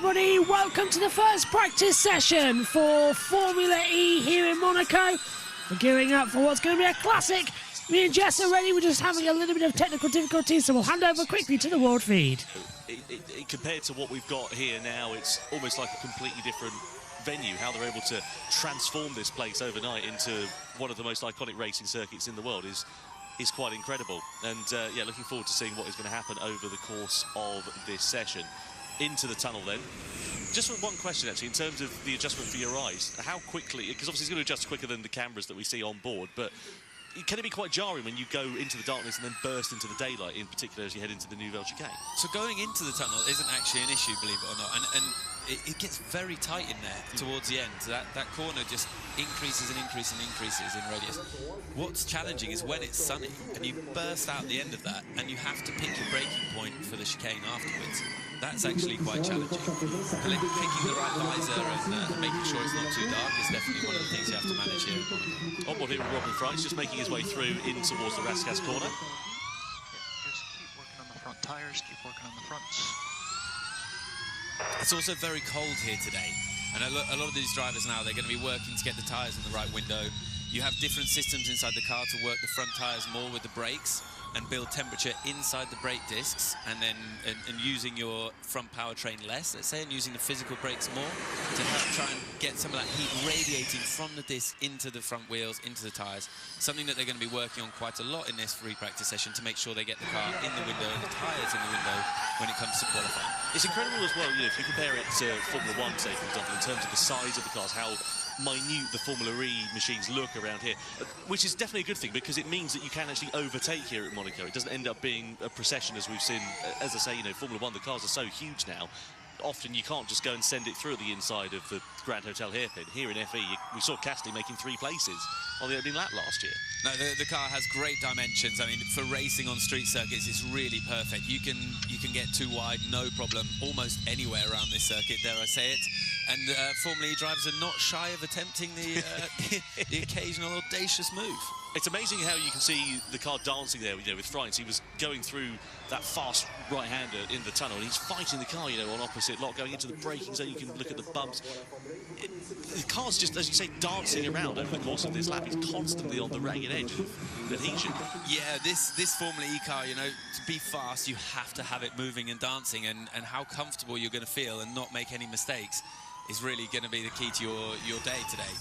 everybody, welcome to the first practice session for Formula E here in Monaco. We're gearing up for what's going to be a classic. Me and Jess are ready, we're just having a little bit of technical difficulties, so we'll hand over quickly to the world feed. Compared to what we've got here now, it's almost like a completely different venue. How they're able to transform this place overnight into one of the most iconic racing circuits in the world is quite incredible. And yeah, looking forward to seeing what is going to happen over the course of this session. Into the tunnel then. Just one question actually, in terms of the adjustment for your eyes, how quickly, because obviously it's going to adjust quicker than the cameras that we see on board, but can it be quite jarring when you go into the darkness and then burst into the daylight, in particular as you head into the Nouvelle Chicane? So going into the tunnel isn't actually an issue, believe it or not, and it gets very tight in there towards the end. That corner just increases and increases and increases in radius. What's challenging is when it's sunny and you burst out the end of that and you have to pick your braking point for the chicane afterwards. That's actually quite challenging. Picking the right visor and making sure it's not too dark is definitely one of the things you have to manage here. On board here with Robin Fries, just making his way through in towards the Rascasse corner. Just keep working on the front tires, keep working on the fronts. It's also very cold here today, and a lot of these drivers now, they're going to be working to get the tyres in the right window. You have different systems inside the car to work the front tyres more with the brakes and build temperature inside the brake discs, and then and using your front powertrain less, let's say, and using the physical brakes more to help try and get some of that heat radiating from the disc into the front wheels, into the tyres. Something that they're going to be working on quite a lot in this free practice session to make sure they get the car in the window and the tyres in the window when it comes to qualifying. It's incredible as well, you know, if you compare it to Formula 1, say, for example, in terms of the size of the cars, how minute the Formula E machines look around here, which is definitely a good thing because it means that you can actually overtake here at Monaco. It doesn't end up being a procession as we've seen. As I say, you know, Formula 1, the cars are so huge now. Often you can't just go and send it through the inside of the Grand Hotel hairpin. Here in FE, we saw Cassidy making 3 places on the opening lap last year. No, the car has great dimensions. I mean, for racing on street circuits, it's really perfect. You can get too wide, no problem, almost anywhere around this circuit, dare I say it. And Formula E drivers are not shy of attempting the occasional audacious move. It's amazing how you can see the car dancing there, you know, with Frines. He was going through that fast right-hander in the tunnel, and he's fighting the car, you know, on opposite lock, going into the braking zone. You can look at the bumps. The car's just, as you say, dancing around over the course of this lap. He's constantly on the ragged edge of adhesion. Yeah, this Formula E car, you know, to be fast, you have to have it moving and dancing, and how comfortable you're going to feel and not make any mistakes is really going to be the key to your day today.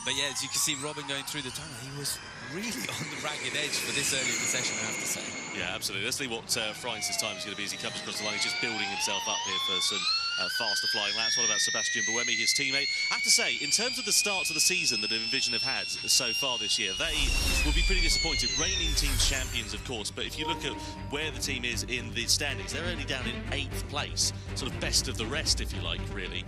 But yeah, as you can see Robin going through the tunnel, he was really on the ragged edge for this early in the session, I have to say. Yeah, absolutely. Let's see what Frines' time is going to be as he comes across the line. He's just building himself up here for some faster flying laps. What about Sebastian Buemi, his teammate? I have to say, in terms of the starts of the season that Envision have had so far this year, they will be pretty disappointed. Reigning team champions, of course, but if you look at where the team is in the standings, they're only down in 8th place. Sort of best of the rest, if you like, really.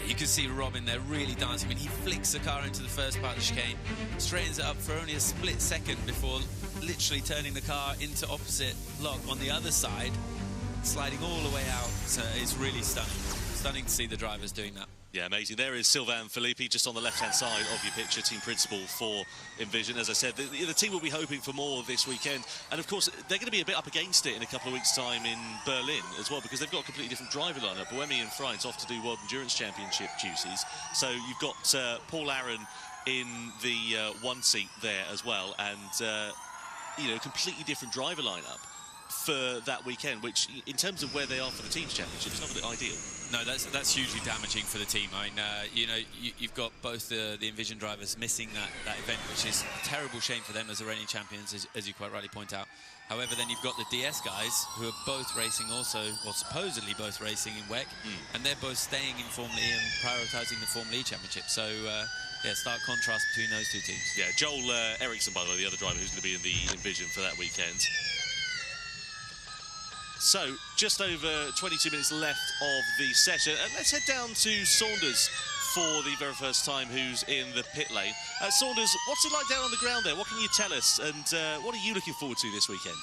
You can see Robin there really dancing. I mean, he flicks the car into the first part of the chicane, straightens it up for only a split second before literally turning the car into opposite lock on the other side, sliding all the way out. So it's really stunning. Stunning to see the drivers doing that. Yeah, amazing. There is Sylvain Philippi just on the left-hand side of your picture, team principal for Envision. As I said, the team will be hoping for more this weekend. And, of course, they're going to be a bit up against it in a couple of weeks' time in Berlin as well, because they've got a completely different driver lineup. Buemi and Frines off to do World Endurance Championship duties. So you've got Paul Aaron in the one seat there as well. And, you know, completely different driver lineup for that weekend, which in terms of where they are for the team's championship, it's not really ideal. No, that's hugely damaging for the team. I mean, you know, you've got both the Envision drivers missing that event, which is a terrible shame for them as the reigning champions, as you quite rightly point out. However, then you've got the DS guys who are both racing also, or supposedly both racing in WEC, and they're both staying in Formula E and prioritising the Formula E championship. So, yeah, stark contrast between those two teams. Yeah, Joel Eriksson, by the way, the other driver who's going to be in the Envision for that weekend. So, just over 22 minutes left of the session. And let's head down to Saunders for the very first time, who's in the pit lane. Saunders, what's it like down on the ground there? What can you tell us? And what are you looking forward to this weekend?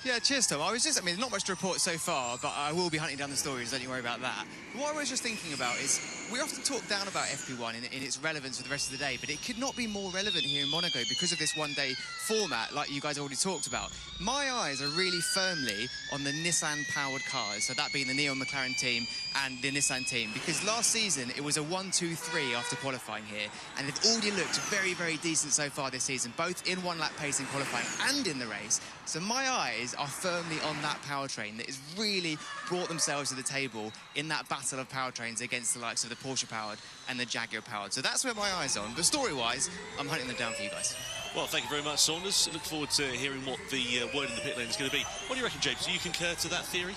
Yeah, cheers, Tom. I mean, not much to report so far, but I will be hunting down the stories, don't you worry about that. What I was just thinking about is, we often talk down about FP1 in its relevance for the rest of the day, but it could not be more relevant here in Monaco because of this one-day format, like you guys already talked about. My eyes are really firmly on the Nissan-powered cars, so that being the Neon McLaren team and the Nissan team, because last season it was a 1-2-3 after qualifying here, and they've already looked very, very decent so far this season, both in one-lap pace in qualifying and in the race. So my eyes are firmly on that powertrain that has really brought themselves to the table in that battle of powertrains against the likes of the Porsche-powered and the Jaguar-powered. So that's where my eyes are on. But story-wise, I'm hunting them down for you guys. Well, thank you very much, Saunders. Look forward to hearing what the word in the pit lane is going to be. What do you reckon, James? Do you concur to that theory?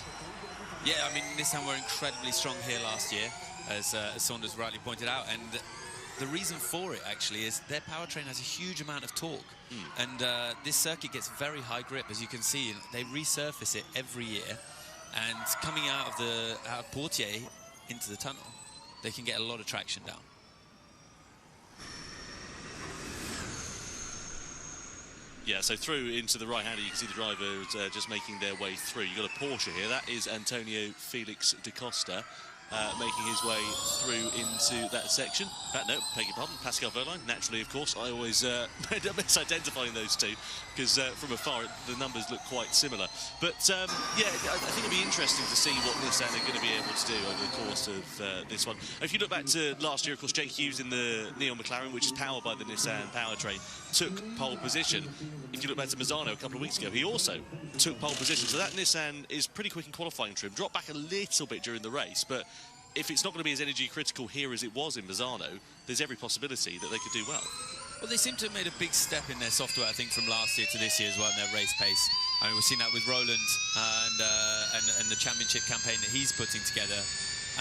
Yeah, I mean, Nissan were incredibly strong here last year, as Saunders rightly pointed out, and the reason for it, actually, is their powertrain has a huge amount of torque. And this circuit gets very high grip, as you can see. They resurface it every year. And coming out of Portier into the tunnel, they can get a lot of traction down. Yeah, so through into the right-hander, you can see the drivers just making their way through. You've got a Porsche here. That is Antonio Felix da Costa. Making his way through into that section. In fact, no, beg your pardon, Pascal Wehrlein. Naturally, of course, I always end up misidentifying those two because from afar the numbers look quite similar. But yeah, I think it'll be interesting to see what Nissan are going to be able to do over the course of this one. If you look back to last year, of course, Jake Hughes in the Neon McLaren, which is powered by the Nissan powertrain, took pole position. If you look back to Mazzano a couple of weeks ago, he also took pole position. So that Nissan is pretty quick in qualifying trim. Dropped back a little bit during the race, but if it's not going to be as energy critical here as it was in Mazzano, there's every possibility that they could do well. Well, they seem to have made a big step in their software, I think, from last year to this year as well in their race pace. I mean, we've seen that with Roland and the championship campaign that he's putting together.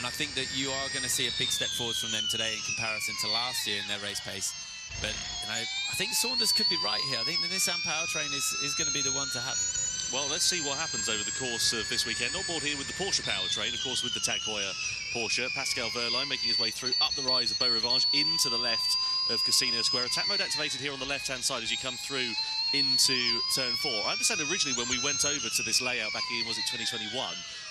And I think that you are going to see a big step forward from them today in comparison to last year in their race pace. But, you know, I think Saunders could be right here. I think the Nissan powertrain is going to be the one to have. Well, let's see what happens over the course of this weekend. On board here with the Porsche powertrain, of course, with the Tag Heuer Porsche. Pascal Wehrlein making his way through up the rise of Beau Rivage into the left of Casino Square. Attack mode activated here on the left-hand side as you come through into turn 4. I understand originally when we went over to this layout back in, was it 2021,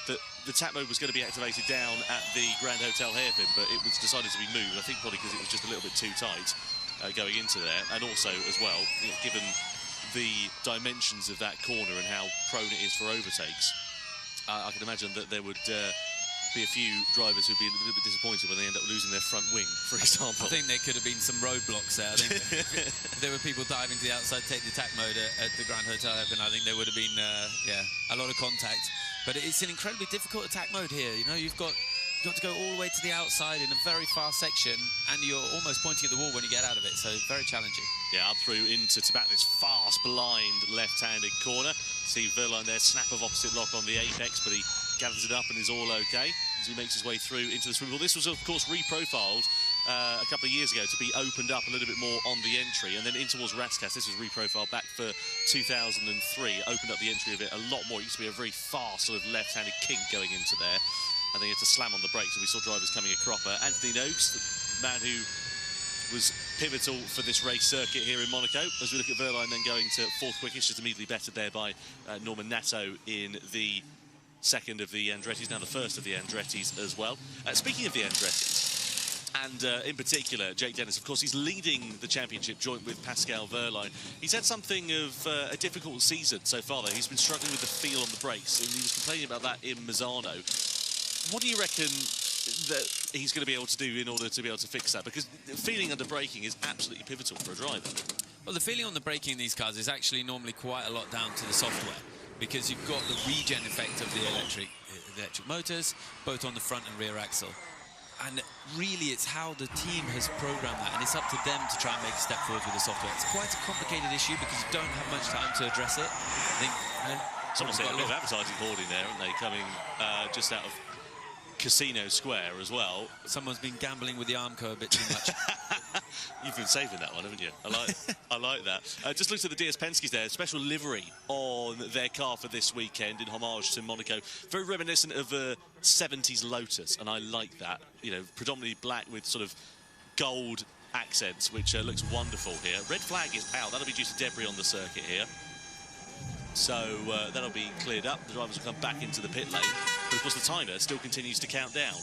that the tap mode was going to be activated down at the Grand Hotel hairpin, but it was decided to be moved. I think probably because it was just a little bit too tight going into there. And also, as well, given the dimensions of that corner and how prone it is for overtakes, I can imagine that there would be a few drivers who'd be a little bit disappointed when they end up losing their front wing, for example. I think there could have been some roadblocks there. I think if there were people diving to the outside, take the attack mode at the Grand Hotel Hairpin, I think there would have been a lot of contact. But it's an incredibly difficult attack mode here. You know, you've got to go all the way to the outside in a very fast section, and you're almost pointing at the wall when you get out of it, so very challenging. Yeah, up through into Tabat, this fast, blind, left-handed corner. See Wehrlein there, snap of opposite lock on the apex, but he gathers it up and is all okay as he makes his way through into the swimming pool. This was, of course, reprofiled a couple of years ago to be opened up a little bit more on the entry, and then in towards Ratskas, this was reprofiled back for 2003, opened up the entry of it a lot more. It used to be a very fast sort of left-handed kink going into there, and then you had to slam on the brakes, and we saw drivers coming a cropper. Anthony Noakes, the man who was pivotal for this race circuit here in Monaco, as we look at Wehrlein then going to fourth quickest, just immediately bettered there by Norman Nato in the second of the Andrettis, now the first of the Andrettis as well. Speaking of the Andrettis, and in particular Jake Dennis, of course, he's leading the championship joint with Pascal Wehrlein. He's had something of a difficult season so far, though. He's been struggling with the feel on the brakes, and he was complaining about that in Mazzano. What do you reckon that he's going to be able to do in order to be able to fix that? Because feeling under braking is absolutely pivotal for a driver. Well, the feeling on the braking in these cars is actually normally quite a lot down to the software, because you've got the regen effect of the electric motors, both on the front and rear axle. And really, it's how the team has programmed that, and it's up to them to try and make a step forward with the software. It's quite a complicated issue because you don't have much time to address it. I think, someone's got a bit of advertising hoarding there, haven't they, coming just out of Casino Square as well. Someone's been gambling with the Armco a bit too much. You've been saving that one, haven't you? I like that. Just looked at the DS Penske's there, special livery on their car for this weekend in homage to Monaco. Very reminiscent of a 70s Lotus, and I like that. You know, predominantly black with sort of gold accents, which looks wonderful here. Red flag is out. That'll be due to debris on the circuit here. So that'll be cleared up. The drivers will come back into the pit lane. But of course, the timer still continues to count down.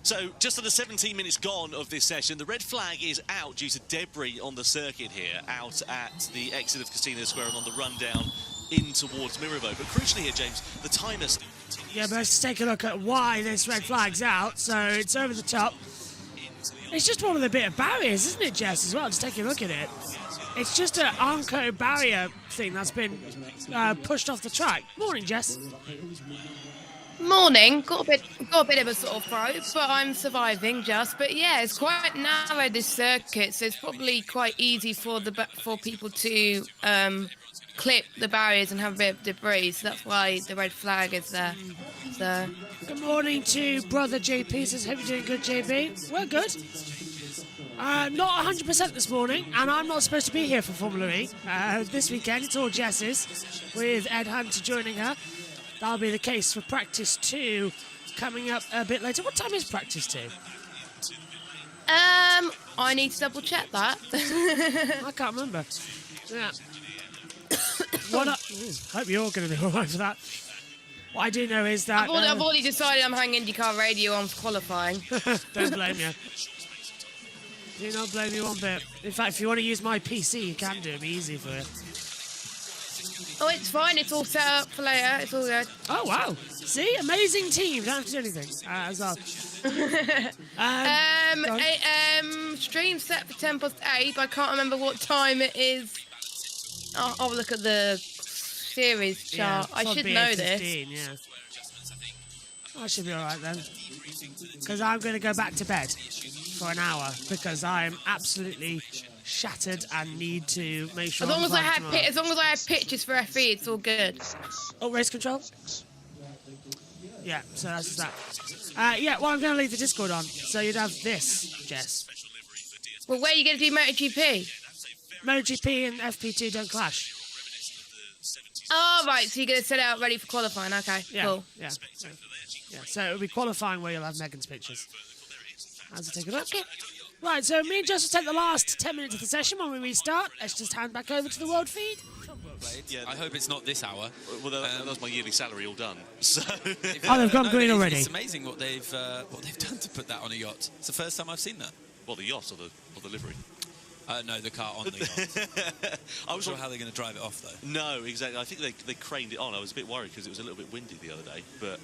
So just under 17 minutes gone of this session, the red flag is out due to debris on the circuit here, out at the exit of Casino Square and on the run down in towards Mirabeau. But crucially here, James, the timer... Yeah, but let's take a look at why this red flag's out. So it's over the top. It's just one of the bit of barriers, isn't it, Jess, as well? Just take a look at it. It's just an Armco barrier thing that's been pushed off the track. Morning, Jess. Morning. Got a bit of a sort of throat, but I'm surviving just. But yeah, it's quite narrow, this circuit, so it's probably quite easy for people to clip the barriers and have a bit of debris. So that's why the red flag is there. So. Good morning to brother JP. Says, hope you're doing good, JB. We're good. Not 100% this morning, and I'm not supposed to be here for Formula E. This weekend, it's all Jess's, with Ed Hunter joining her. That'll be the case for practice 2 coming up a bit later. What time is practice 2? I need to double check that. I can't remember. Yeah. Hope you're going to be all right for that. What I do know is that... I've already decided I'm hanging IndyCar radio on for qualifying. Don't blame you. Do not blame you one bit. In fact, if you want to use my PC, you can do it. It'll be easy for you. Oh, it's fine. It's all set up for later. It's all good. Oh, wow. See? Amazing team. Don't have to do anything as well. Stream set for 8, but I can't remember what time it is. I'll look at the series chart. Yeah, I should know this. Yeah. I should be all right then. Because I'm going to go back to bed for an hour because I'm absolutely shattered and need to make sure. As long as I have pictures for FE, it's all good. Oh, race control. Yeah, so that's that. Yeah, well, I'm going to leave the Discord on, so you'd have this, Jess. Well, where are you going to do MotoGP? MotoGP and FP2 don't clash. Oh, right, so you're going to set it out ready for qualifying. Okay, Yeah, cool. yeah. So it'll be qualifying where you'll have Megan's pictures. How's it take a look? Okay. Right, so me and Jess will take the last 10 minutes of the session when we restart. Let's just hand back over to the world feed. Yeah, I hope it's not this hour. Well, that was my yearly salary all done. So Oh, they've gone green already. It's amazing what they've done to put that on a yacht. It's the first time I've seen that. Well, the yacht or the livery? No, the car on the yacht. I'm not sure how they're going to drive it off, though. No, exactly. I think they craned it on. I was a bit worried because it was a little bit windy the other day. But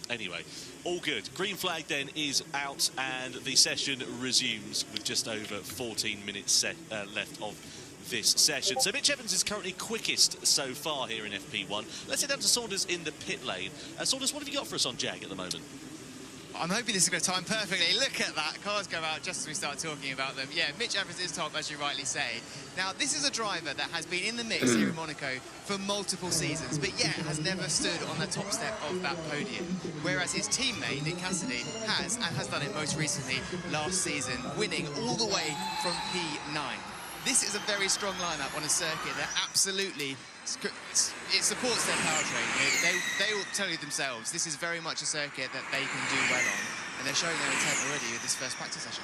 anyway, all good. Green flag then is out and the session resumes with just over 14 minutes left of this session. So Mitch Evans is currently quickest so far here in FP1. Let's head down to Saunders in the pit lane. Saunders, what have you got for us on Jag at the moment? I'm hoping this is going to time perfectly. Look at that. Cars go out just as we start talking about them. Yeah, Mitch Evans is top, as you rightly say. Now, this is a driver that has been in the mix here in Monaco for multiple seasons, but yet has never stood on the top step of that podium. Whereas his teammate, Nick Cassidy, has done it most recently last season, winning all the way from P9. This is a very strong lineup on a circuit that absolutely it supports their powertrain. They will tell you themselves this is very much a circuit that they can do well on, and they're showing their intent already with this first practice session.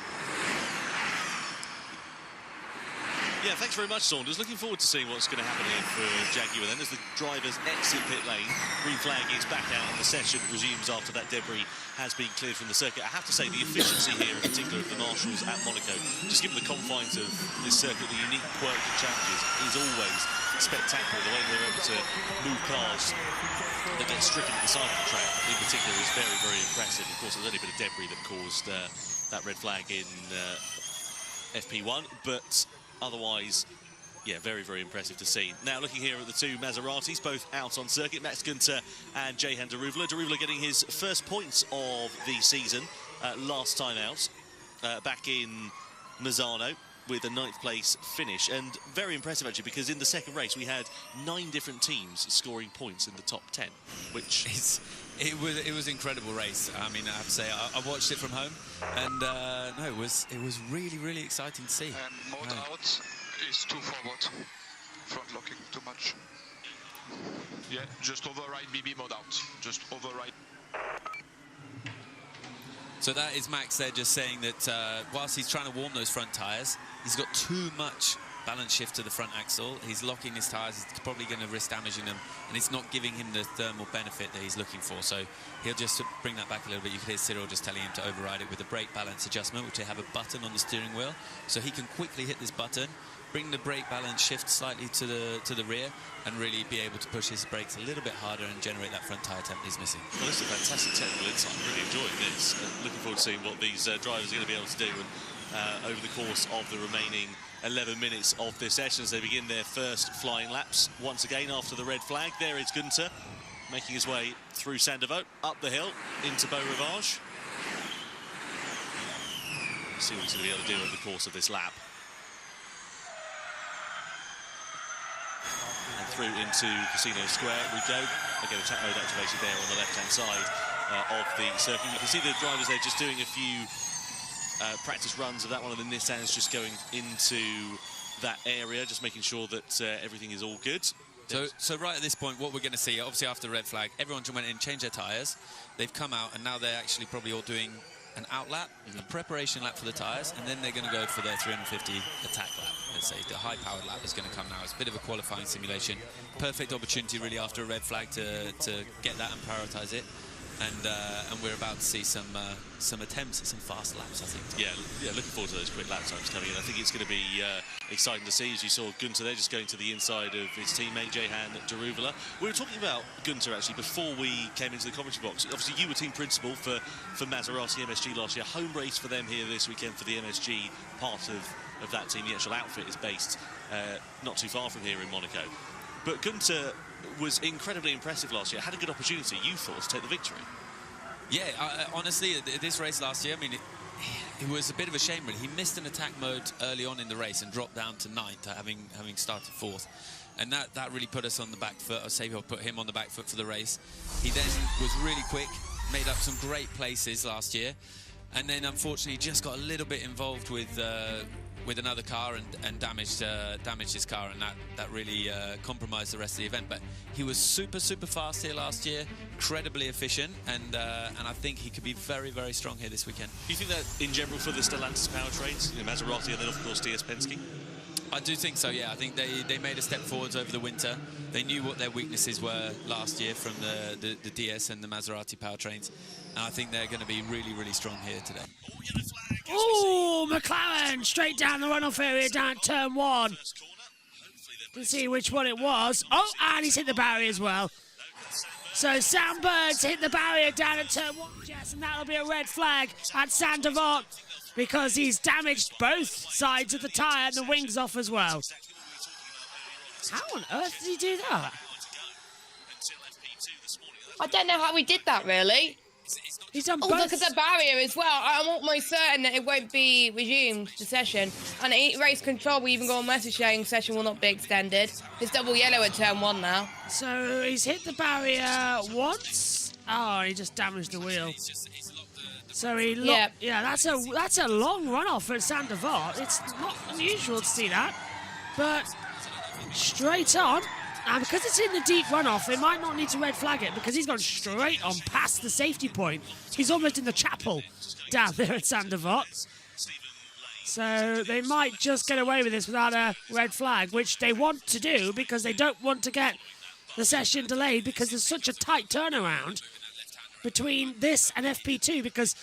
Yeah, thanks very much, Saunders. Looking forward to seeing what's going to happen here for Jaguar then as the drivers exit pit lane. Green flag is back out and the session resumes after that debris has been cleared from the circuit. I have to say the efficiency here in particular of the marshals at Monaco, just given the confines of this circuit, the unique quirks and challenges, is always spectacular. The way they're able to move cars that get stricken at the side of the track in particular is very, very impressive. Of course, there's only a bit of debris that caused that red flag in FP1, but otherwise, yeah, very, very impressive to see. Now, looking here at the two Maseratis, both out on circuit, Max Günther and Jehan Daruvla. Daruvla getting his first points of the season last time out, back in Misano, with a 9th place finish. And very impressive, actually, because in the second race, we had 9 different teams scoring points in the top 10, which... It was an incredible race. I mean, I have to say, I watched it from home, and no, it was really, really exciting to see. Mode out is too forward, front locking too much. Yeah, just override BB mode out. Just override. So that is Max there just saying that whilst he's trying to warm those front tyres, He's got too much balance shift to the front axle. He's locking his tyres. He's probably going to risk damaging them, and it's not giving him the thermal benefit that he's looking for. So he'll just bring that back a little bit. You can hear Cyril just telling him to override it with a brake balance adjustment, which they have a button on the steering wheel, so he can quickly hit this button, bring the brake balance shift slightly to the rear, and really be able to push his brakes a little bit harder and generate that front tyre temp he's missing. Well, this is a fantastic technical insight. I'm really enjoying this. Looking forward to seeing what these drivers are going to be able to do over the course of the remaining 11 minutes of this session as they begin their first flying laps. Once again, after the red flag, there is Günther making his way through Sandovo, up the hill into Beau Rivage. See what he's going to be able to do over the course of this lap. And through into Casino Square we go. Again, a track mode activation there on the left-hand side of the circuit. You can see the drivers there just doing a few practice runs of that one of the Nissans, just going into that area, just making sure that everything is all good. So right at this point, what we're going to see, obviously after the red flag, everyone went in and changed their tyres. They've come out, and now they're actually probably all doing an out lap, a preparation lap for the tyres, and then they're going to go for their 350 attack lap. Let's say the high-powered lap is going to come now. It's a bit of a qualifying simulation. Perfect opportunity, really, after a red flag to get that and prioritise it. And we're about to see some attempts at some fast laps, I think. Yeah, looking forward to those quick lap times coming in. I think it's going to be exciting to see, as you saw Günther there just going to the inside of his teammate Jehan Daruvula. We were talking about Günther actually before we came into the commentary box. Obviously, you were team principal for Maserati MSG last year. Home race for them here this weekend for the MSG part of that team. The actual outfit is based not too far from here in Monaco. But Günther was incredibly impressive last year. Had a good opportunity, you thought, to take the victory. Yeah, honestly, this race last year, I mean, it was a bit of a shame, really. He missed an attack mode early on in the race and dropped down to 9th, having started 4th. And that really put us on the back foot, or Sabio put him on the back foot for the race. He then was really quick, made up some great places last year, and then unfortunately just got a little bit involved with another car and damaged his car, and that really compromised the rest of the event. But he was super fast here last year, incredibly efficient, and I think he could be very, very strong here this weekend. Do you think that in general for the Stellantis powertrains, Maserati and then of course DS Penske? I do think so, yeah. I think they made a step forwards over the winter. They knew what their weaknesses were last year from the DS and the Maserati powertrains, and I think they're going to be really, really strong here today. Oh, McLaren straight down the runoff area down turn 1. Let's see which one it was. Oh, and he's hit the barrier as well. So Sam Bird's hit the barrier down at turn 1, Jess, and that'll be a red flag at Saint-Devant because he's damaged both sides of the tyre and the wings off as well. How on earth did he do that? I don't know how he did that, really. He's done both. Look at the barrier as well. I'm almost certain that it won't be resumed, the session. And race control, we even got a message saying session will not be extended. It's double yellow at turn 1 now. So he's hit the barrier once. Oh, he just damaged the wheel. So he yeah, that's a long runoff at Saint-Devant. It's not unusual to see that, but straight on. And because it's in the deep runoff, they might not need to red flag it because he's gone straight on past the safety point. He's almost in the chapel down there at Saint-Devant. So they might just get away with this without a red flag, which they want to do because they don't want to get the session delayed because there's such a tight turnaround between this and FP2, because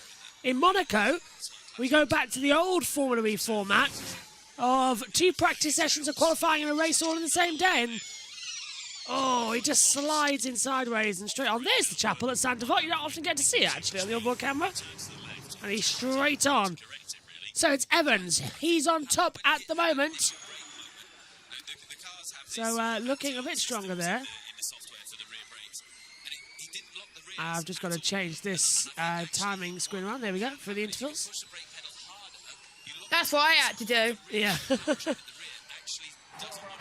in Monaco, we go back to the old Formula E format of 2 practice sessions of qualifying and a race all in the same day. And oh, he just slides in sideways and straight on. There's the chapel at Saint-Devant. You don't often get to see it, actually, on the onboard camera. And he's straight on. So it's Evans. He's on top at the moment. So looking a bit stronger there. I've just got to change this timing screen around. There we go, for the intervals. That's what I had to do. Yeah.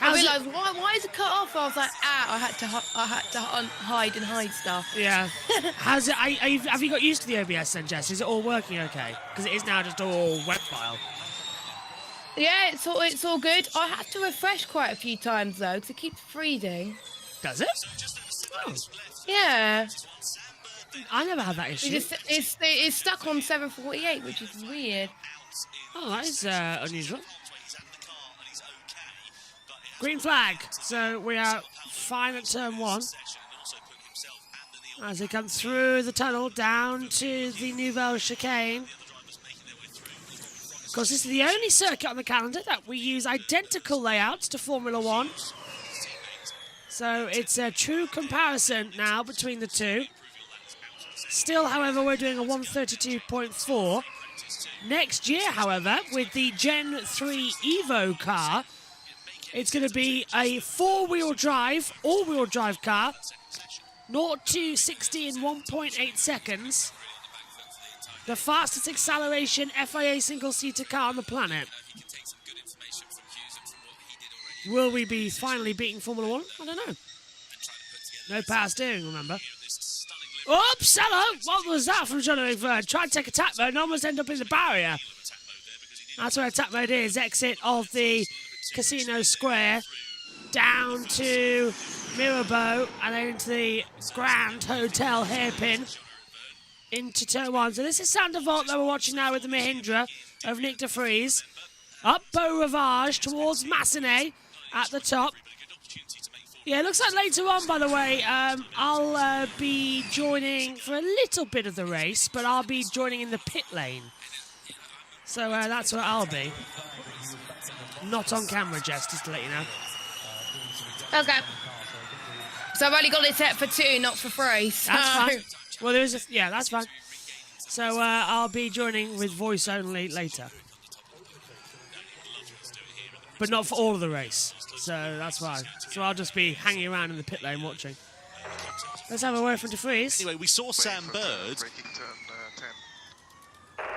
I realised, why is it cut off? I was like, I had to hide and hide stuff. Yeah. How's it? Have you got used to the OBS then, Jess? Is it all working okay? Because it is now just all web file. Yeah, it's all good. I had to refresh quite a few times though, because it keeps freezing. Does it? Oh. Yeah. I never had that issue. It's stuck on 748, which is weird. Oh, that is unusual. Green flag. So we are fine at turn 1. As he comes through the tunnel down to the Nouvelle chicane. Of course, this is the only circuit on the calendar that we use identical layouts to Formula 1. So it's a true comparison now between the two. Still, however, we're doing a 132.4. Next year, however, with the Gen 3 Evo car, it's going to be a four-wheel drive, all-wheel drive car, 0 to 60 in 1.8 seconds. The fastest acceleration FIA single-seater car on the planet. Will we be finally beating Formula 1? I don't know. No power steering, remember. Oops, hello! What was that from John McVern? Tried to take attack mode and almost end up in the barrier. That's where attack mode is. Exit of the Casino Square. Down to Mirabeau and then into the Grand Hotel hairpin. Into turn 1. So this is Sandervoort that we're watching now with the Mahindra of Nick de Vries. Up Beau Rivage towards Massenet at the top. Yeah, it looks like later on, by the way, I'll be joining for a little bit of the race, but I'll be joining in the pit lane. So that's where I'll be. Not on camera, Jess, just to let you know. Okay. So I've only got it set for 2, not for 3. So. That's fine. Well, there is a... Yeah, that's fine. So I'll be joining with voice only later. But not for all of the race. So that's fine. So I'll just be hanging around in the pit lane watching. Let's have a word from de Vries. Anyway, we saw Sam Bird. Braking turn 10.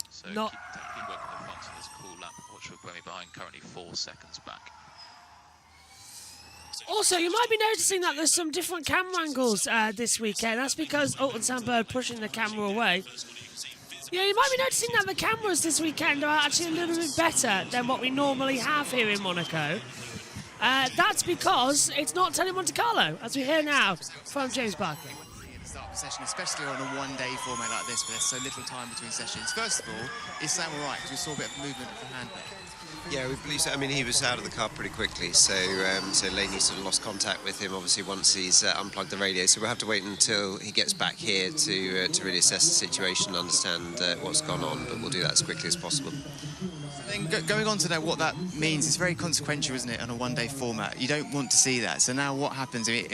So Not- keep working the front on this cool lap. Watch for Buemi behind, currently 4 seconds back. Also, you might be noticing that there's some different camera angles this weekend. That's because Alton Sandberg pushing the camera away. Yeah, you might be noticing that the cameras this weekend are actually a little bit better than what we normally have here in Monaco. That's because it's not Tele Monte Carlo, as we hear now from James Barkley. At the start of the session, especially on a one-day format like this, where there's so little time between sessions. First of all, is Sam all right? Because we saw a bit of movement of the hand there. Yeah, we believe so. I mean, he was out of the car pretty quickly, so Laney sort of lost contact with him, obviously, once he's unplugged the radio. So we'll have to wait until he gets back here to really assess the situation and understand what's gone on, but we'll do that as quickly as possible. Then going on to know what that means, it's very consequential, isn't it, on a one-day format? You don't want to see that. So now what happens? I mean,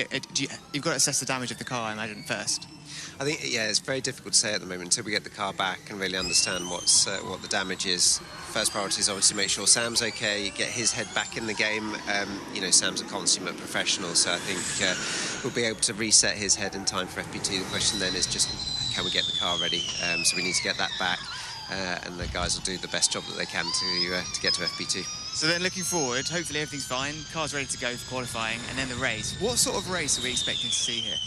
you've got to assess the damage of the car, I imagine, first. I think, yeah, it's very difficult to say at the moment until we get the car back and really understand what the damage is. First priority is obviously make sure Sam's okay, get his head back in the game. You know, Sam's a consummate professional, so I think we'll be able to reset his head in time for FP2. The question then is just, can we get the car ready? So we need to get that back, and the guys will do the best job that they can to get to FP2. So then looking forward, hopefully everything's fine, car's ready to go for qualifying, and then the race. What sort of race are we expecting to see here?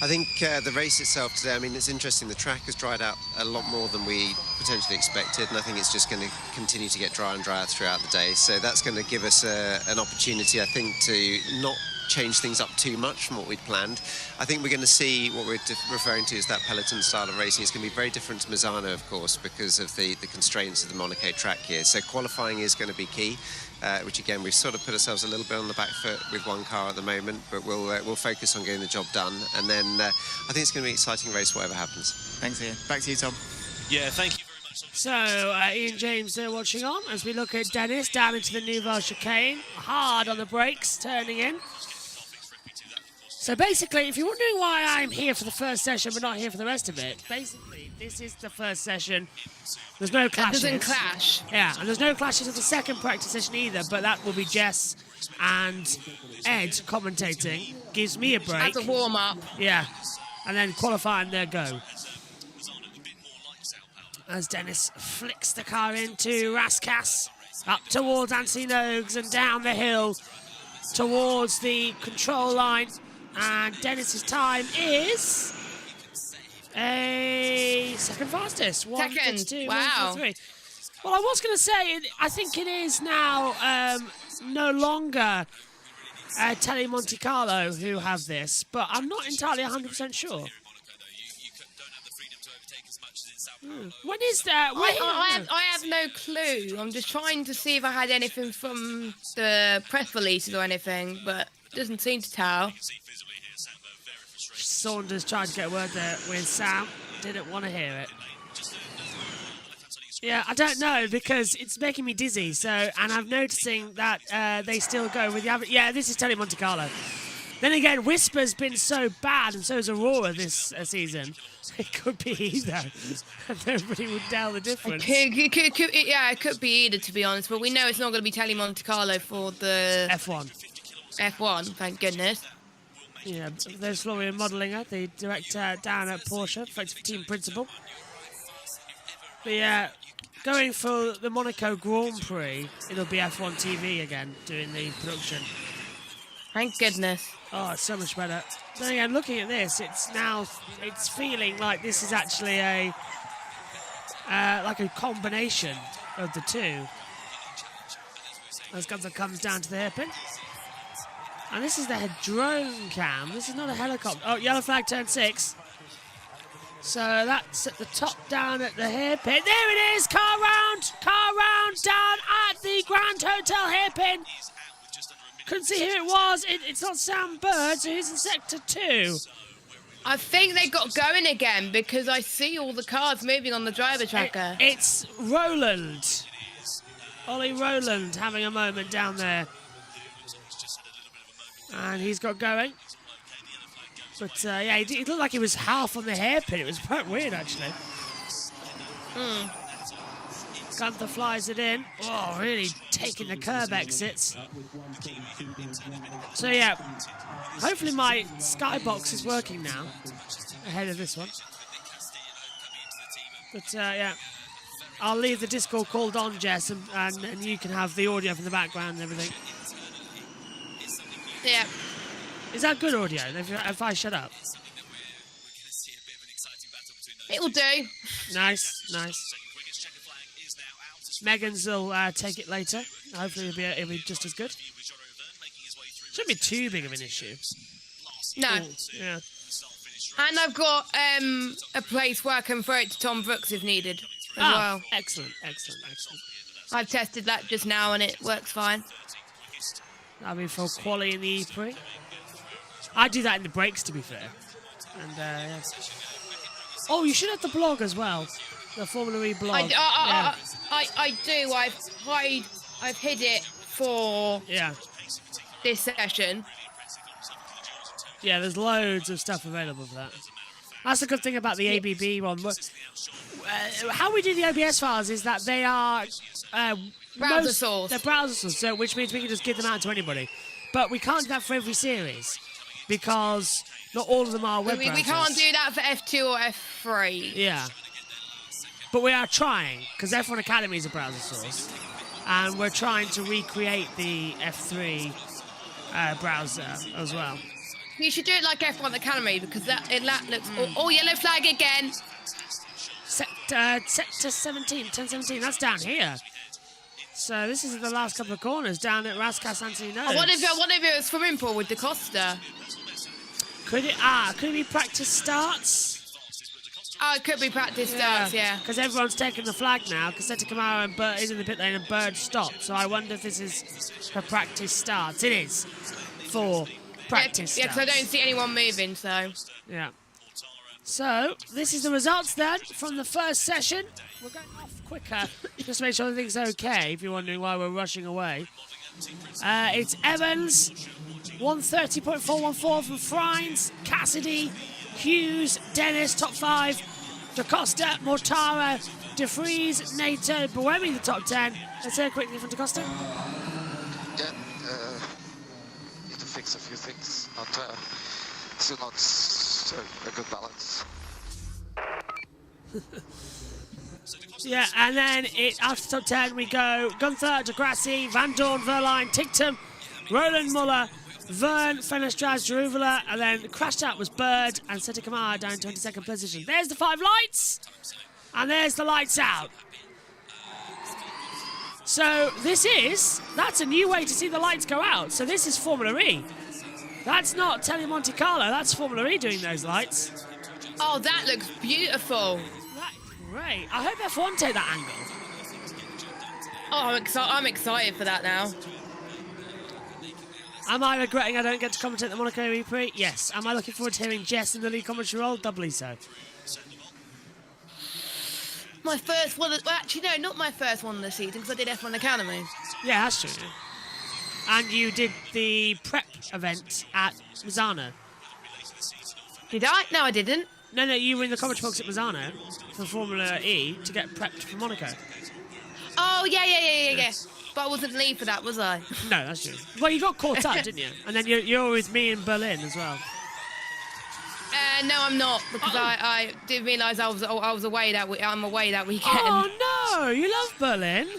I think the race itself today, I mean, it's interesting. The track has dried out a lot more than we potentially expected, and I think it's just going to continue to get drier and drier throughout the day. So that's going to give us an opportunity, I think, to not change things up too much from what we'd planned. I think we're going to see what we're referring to as that peloton style of racing. It's going to be very different to Misano, of course, because of the constraints of the Monaco track here. So qualifying is going to be key. Which again, we've sort of put ourselves a little bit on the back foot with one car at the moment, but we'll focus on getting the job done, and then I think it's going to be an exciting race whatever happens. Thanks, Ian. Back to you, Tom. Yeah, thank you very much. So, Ian James there watching on as we look at Dennis down into the Nouvelle chicane, hard on the brakes, turning in. So basically, if you're wondering why I'm here for the first session but not here for the rest of it, basically, this is the first session. There's no clashes. It doesn't clash. Yeah, and there's no clashes at the second practice session either, but that will be Jess and Ed commentating. Gives me a break. As a warm-up. Yeah, and then qualifying their go. As Dennis flicks the car into Raskas, up towards Anthony Nogues and down the hill towards the control line. And Dennis's time is a second fastest. Second. Wow. 1:52.3. Well, I was going to say, I think it is now no longer Tele Monte Carlo who have this, but I'm not entirely 100% sure. You don't have the freedom to overtake as much as in When is that? I have no clue. I'm just trying to see if I had anything from the press releases or anything, but doesn't seem to tell. Saunders tried to get a word there with Sam. Didn't want to hear it. Yeah, I don't know because it's making me dizzy. So, and I'm noticing that they still go with the average. Yeah, this is Tony Monte Carlo. Then again, Whisper's been so bad, and so has Aurora this season. It could be either. And nobody would tell the difference. It could be either, to be honest. But we know it's not going to be Tony Monte Carlo for the F1. F1, thank goodness. Yeah, there's Florian Modelinger, the director down at Porsche, effective team principal. But yeah, going for the Monaco Grand Prix, it'll be F1 TV again doing the production. Thank goodness. Oh, it's so much better. Then again, looking at this, it's feeling like this is actually like a combination of the two. As Gunther comes down to the hairpin. And this is the drone cam. This is not a helicopter. Oh, yellow flag, turn 6. So that's at the top down at the hairpin. There it is! Car round down at the Grand Hotel hairpin. Couldn't see who it was. It's not Sam Bird, so he's in sector 2. I think they got going again because I see all the cars moving on the driver tracker. It's Roland. Ollie Roland having a moment down there. And he's got going. But yeah, it looked like he was half on the hairpin. It was quite weird, actually. Gunther flies it in. Oh, really taking the curb exits. So yeah, hopefully my skybox is working now ahead of this one. But yeah, I'll leave the Discord called on, Jess, and you can have the audio from the background and everything. Yeah. Is that good audio if I shut up? It'll do. Nice. Megan's will take it later. Hopefully it'll be just as good. Shouldn't be too big of an issue. No. Ooh, yeah. And I've got a place where I can throw it to Tom Brooks if needed as well. Excellent. I've tested that just now and it works fine. That'll be for quali in the E-Prix. I do that in the brakes, to be fair. And yeah. Oh, you should have the blog as well. The Formula E blog. I do. I've hid it for this session. Yeah, there's loads of stuff available for that. That's the good thing about the ABB one. How we do the OBS files is that they are browser source. They're browser source, so which means we can just give them out to anybody. But we can't do that for every series because not all of them are web browsers. We can't do that for F2 or F3. Yeah. But we are trying, because F1 Academy is a browser source, and we're trying to recreate the F3 browser as well. You should do it like F1 Academy, because that looks... Oh, yellow flag again. Sector 17, 10-17, that's down here. So this is the last couple of corners down at Raskas Anthony Notes. I wonder if it was swimming pool with DaCosta. Could it be practice starts? Oh, it could be practice starts, yeah. Because everyone's taking the flag now, because Seta Kamara and Bird is in the pit lane and Bird stopped. So I wonder if this is for practice starts. It is for practice starts. Yeah, because I don't see anyone moving, so... Yeah. So, this is the results then from the first session. We're going off quicker, just to make sure everything's okay, if you're wondering why we're rushing away. It's Evans, 130.414 from Frines, Cassidy, Hughes, Dennis, top 5, DaCosta, Mortara, De Vries, Nato, Boemi, the top 10. Let's hear quickly from DaCosta. Yeah, need to fix a few things. Still not a good balance. Yeah, and then after top 10 we go Gunther, De Grassi, Van Dorn, Verline, Ticktum, Roland Muller, Vern, Fenestraz, Jeruvala, and then crashed out was Bird and Seta Kamara down in 22nd position. There's the 5 lights, and there's the lights out. So that's a new way to see the lights go out. So this is Formula E. That's not Tele Monte Carlo, that's Formula E doing those lights. Oh, that looks beautiful. That's Great. I hope F1 take that angle. Oh, I'm excited for that now. Am I regretting I don't get to commentate the Monaco Grand Prix? Yes. Am I looking forward to hearing Jess in the lead commentary role? Doubly so. My first one, well, actually no, not my first one of the season because I did F1 Academy. Yeah, that's true. And you did the prep event at Misano. Did I? No, I didn't. No, you were in the commentary box at Misano for Formula E to get prepped for Monaco. Oh, yeah. But I wasn't lead for that, was I? No, that's true. Well, you got caught up, didn't you? And then you're with me in Berlin as well. No, I'm not because I didn't realise I was away that week. I'm away that weekend. Oh no, you love Berlin.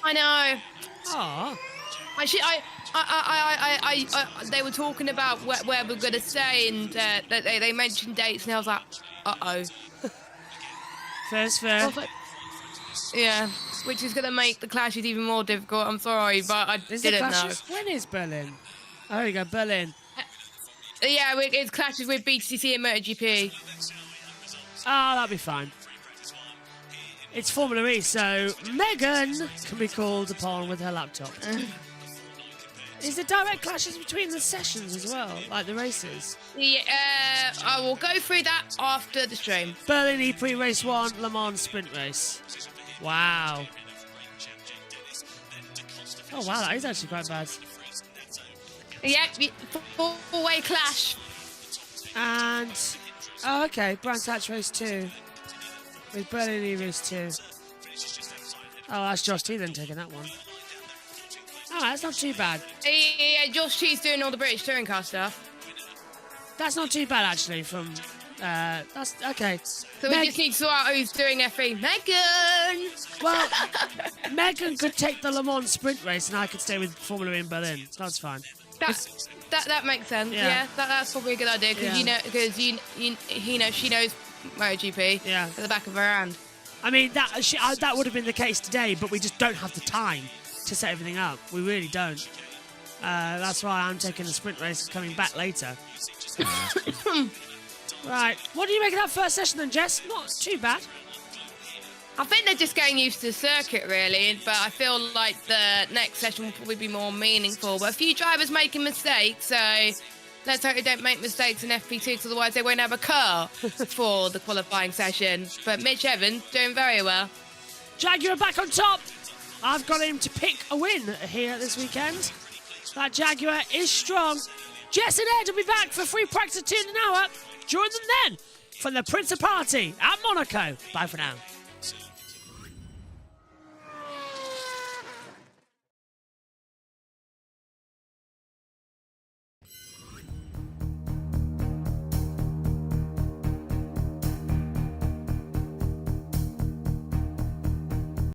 I know. Oh. They were talking about where we're going to stay, and they mentioned dates, and I was like, uh-oh. Fair. Yeah, which is going to make the clashes even more difficult. I'm sorry, but I didn't know. When is Berlin? Oh, there you go, Berlin. Yeah, it clashes with BTCC and MotoGP. Oh, that'll be fine. It's Formula E, so Megan can be called upon with her laptop. Is there direct clashes between the sessions as well, like the races? Yeah, I will go through that after the stream. Berlin E-Prix Race 1, Le Mans Sprint Race. Wow. Oh, wow, that is actually quite bad. Yeah, four-way clash. And, oh, okay, Brands Hatch Race 2. With Berlin E-Race 2. Oh, that's Josh T then taking that one. Oh, that's not too bad. Yeah, Josh T's doing all the British Touring Car stuff. That's not too bad, actually, from... that's... Okay. So we just need to sort out who's doing FE. Megan! Well, Megan could take the Le Mans Sprint Race and I could stay with Formula E in Berlin. That's fine. That makes sense. Yeah, that's probably a good idea because she knows MotoGP. Yeah. At the back of her hand. I mean, that would have been the case today, but we just don't have the time to set everything up. We really don't. That's why I'm taking the sprint race and coming back later. Right. What do you make of that first session then, Jess? Not too bad. I think they're just getting used to the circuit, really, but I feel like the next session will probably be more meaningful. But a few drivers making mistakes, so let's hope they don't make mistakes in FP2, because otherwise they won't have a car for the qualifying session. But Mitch Evans doing very well. Jaguar back on top. I've got him to pick a win here this weekend. That Jaguar is strong. Jess and Ed will be back for free practice 2 in an hour. Join them then for the Principality at Monaco. Bye for now.